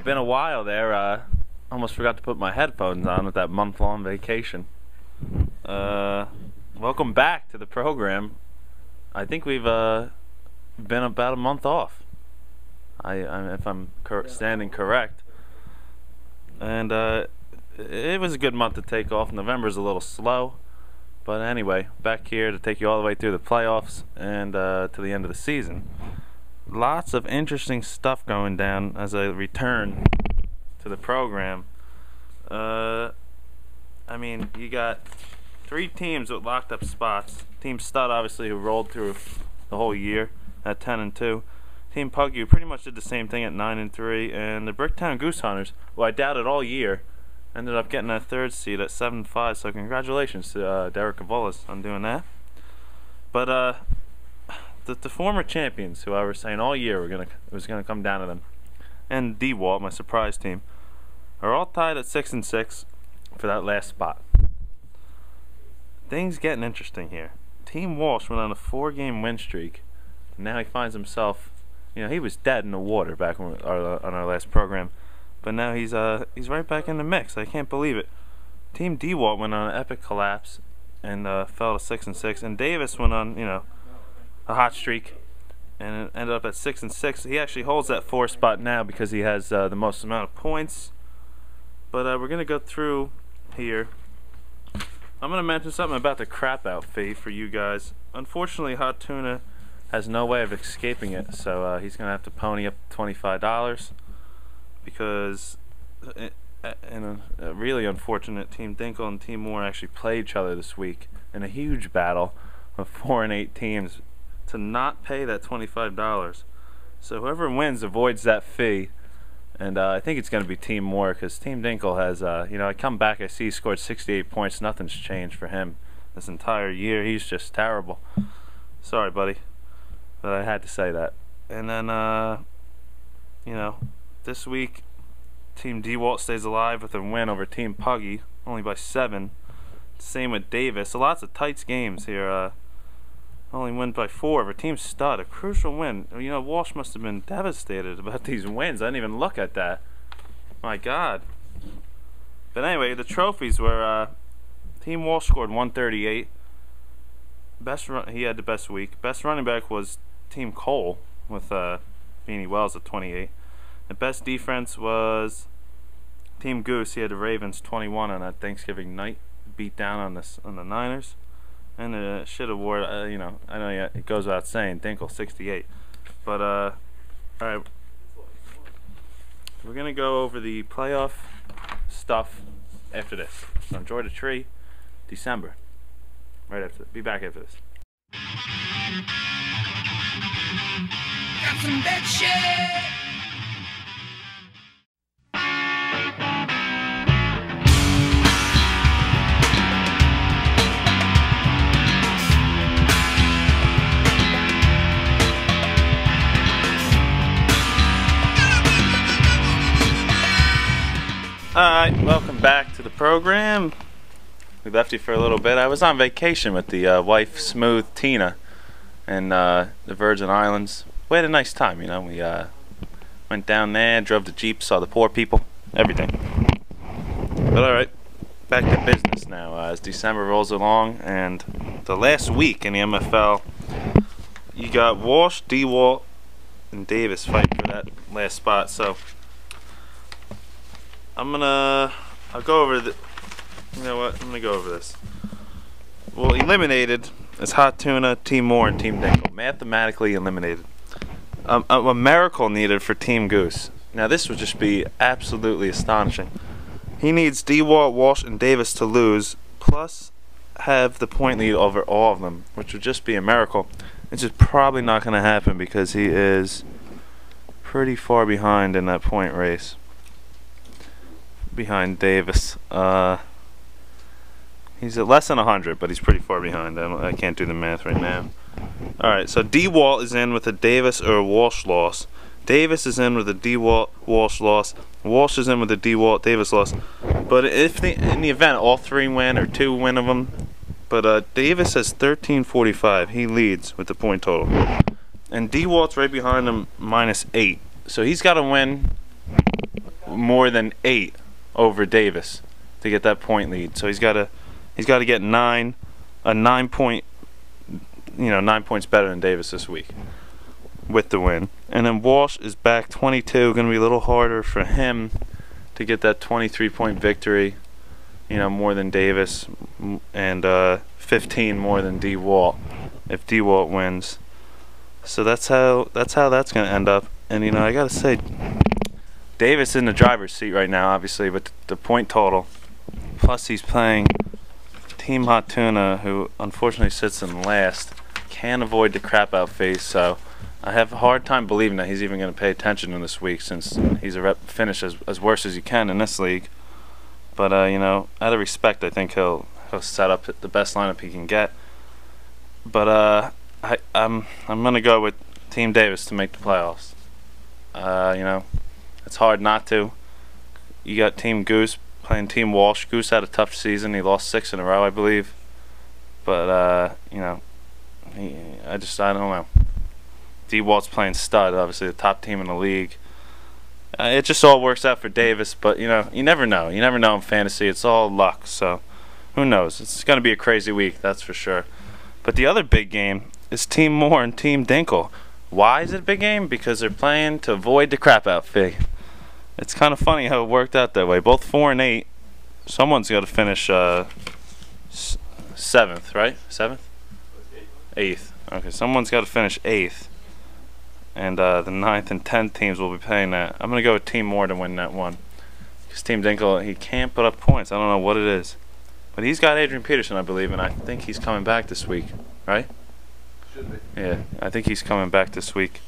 been a while there. Almost forgot to put my headphones on with that month-long vacation. Welcome back to the program. I think we've been about a month off. If I'm standing correct. And it was a good month to take off. November's a little slow, but anyway, back here to take you all the way through the playoffs and to the end of the season. Lots of interesting stuff going down as I return to the program. I mean, you got 3 teams with locked up spots. Team Stud, obviously, who rolled through the whole year at 10-2. Team Puggy, who pretty much did the same thing at 9-3, and the Bricktown Goose Hunters, who I doubted all year, ended up getting that 3rd seed at 7-5. So congratulations to Derek Cavolas on doing that. But the former champions, who I was saying all year it was gonna come down to them, and D-Walt, my surprise team, are all tied at 6-6 for that last spot. Things getting interesting here. Team Walsh went on a 4-game win streak. Now he finds himself, you know, he was dead in the water back on our last program, but now he's right back in the mix. I can't believe it. Team D-Walt went on an epic collapse and fell to 6-6, and Davis went on, you know, a hot streak and it ended up at 6-6. He actually holds that 4 spot now because he has the most amount of points. But we're gonna go through here. I'm gonna mention something about the crap out fee for you guys. Unfortunately, Hot Tuna has no way of escaping it, so he's gonna have to pony up $25 because in a really unfortunate, Team Dinkle and Team Moore actually played each other this week in a huge battle of 4 and 8 teams to not pay that $25. So whoever wins avoids that fee, and I think it's going to be Team Moore because Team Dinkle has, you know, I come back, I see he scored 68 points. Nothing's changed for him this entire year. He's just terrible. Sorry, buddy, but I had to say that. And then, you know, this week, Team D-Walt stays alive with a win over Team Puggy, only by 7. Same with Davis. So lots of tight games here. Only win by 4 over Team Stud, a crucial win. You know, Walsh must have been devastated about these wins. I didn't even look at that. My God. But anyway, the trophies were Team Walsh scored 138. He had the best week. Best running back was Team Cole with Beanie Wells at 28. The best defense was Team Goose. He had the Ravens 21 on that Thanksgiving night, beat down on the Niners. And the shit award, you know, I know it goes without saying, Dinkle 68. But all right, we're gonna go over the playoff stuff after this. So enjoy the tree, December. Right after, be back after this. Got some bad shit. Alright, welcome back to the program. We left you for a little bit. I was on vacation with the wife, Smooth Tina, in the Virgin Islands. We had a nice time, you know. We went down there, drove the Jeep, saw the poor people, everything. But alright, back to business now as December rolls along, and the last week in the MFL, you got Walsh, D-Walt, and Davis fighting for that last spot. So I'll go over the, you know what, I'm gonna go over this. Well, eliminated is Hot Tuna, Team Moore, and Team Dinkle. Mathematically eliminated. A miracle needed for Team Goose. Now this would just be absolutely astonishing. He needs D-Walt, Walsh, and Davis to lose, plus have the point lead over all of them, which would just be a miracle. It's just probably not gonna happen because he is pretty far behind in that point race. Behind Davis. He's at less than 100, but he's pretty far behind. I can't do the math right now. Alright, so D-Walt is in with a Davis or a Walsh loss. Davis is in with a D-Walt Walsh loss. Walsh is in with a D-Walt Davis loss. But if in the event all 3 win or 2 win of them, but Davis has 1345. He leads with the point total. And D-Walt's right behind him, -8. So he's got to win more than 8 over Davis to get that point lead. So he's got to get 9 point, 9 points better than Davis this week with the win. And then Walsh is back 22. Going to be a little harder for him to get that 23-point victory. More than Davis, and 15 more than D. Walt if D. Walt wins. So that's how that's going to end up. And I got to say, Davis in the driver's seat right now, obviously, but the point total. Plus he's playing Team Hot Tuna, who unfortunately sits in last. Can't avoid the crap out phase, so I have a hard time believing that he's even going to pay attention in this week, since he's a finish as worse as you can in this league. But out of respect, I think he'll set up the best lineup he can get. But I'm gonna go with Team Davis to make the playoffs. It's hard not to. You got Team Goose playing Team Walsh. Goose had a tough season. He lost 6 in a row, I believe. But I don't know. D. Walt's playing stud, obviously the top team in the league. It just all works out for Davis, but you never know. You never know in fantasy. It's all luck, so who knows? It's going to be a crazy week, that's for sure. But the other big game is Team Moore and Team Dinkle. Why is it a big game? Because they're playing to avoid the crap out fee. It's kind of funny how it worked out that way. Both 4 and 8. Someone's got to finish 7th, right? 7th? 8th. Okay, someone's got to finish 8th. And the 9th and 10th teams will be paying that. I'm going to go with Team Moore to win that one. Because Team Dinkle, he can't put up points. I don't know what it is. But he's got Adrian Peterson, I believe, and I think he's coming back this week. Right? Should be. Yeah, I think he's coming back this week.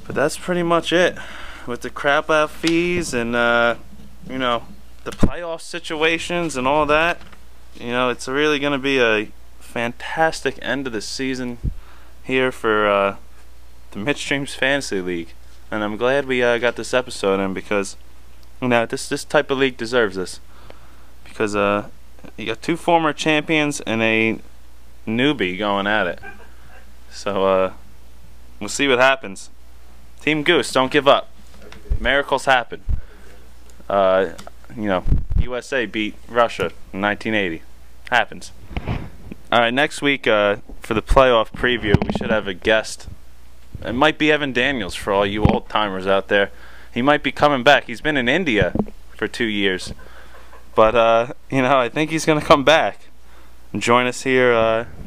But that's pretty much it. With the crap out fees and, the playoff situations and all that. It's really going to be a fantastic end of the season here for the Midstream's Fantasy League, and I'm glad we got this episode in, because this type of league deserves this, because you got 2 former champions and a newbie going at it. So we'll see what happens. Team Goose, don't give up. Miracles happen. USA beat Russia in 1980. Happens. All right, next week for the playoff preview, we should have a guest. It might be Evan Daniels for all you old timers out there. He might be coming back. He's been in India for 2 years, but I think he's gonna come back and join us here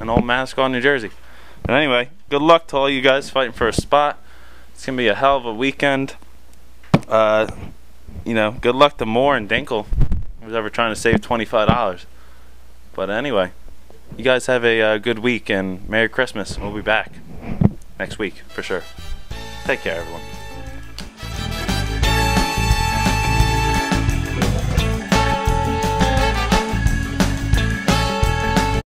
in Old Mascot, New Jersey. But anyway, good luck to all you guys fighting for a spot. It's gonna be a hell of a weekend. Good luck to Moore and Dinkle, who's ever trying to save $25. But anyway, you guys have a good week, and Merry Christmas. We'll be back next week for sure. Take care, everyone.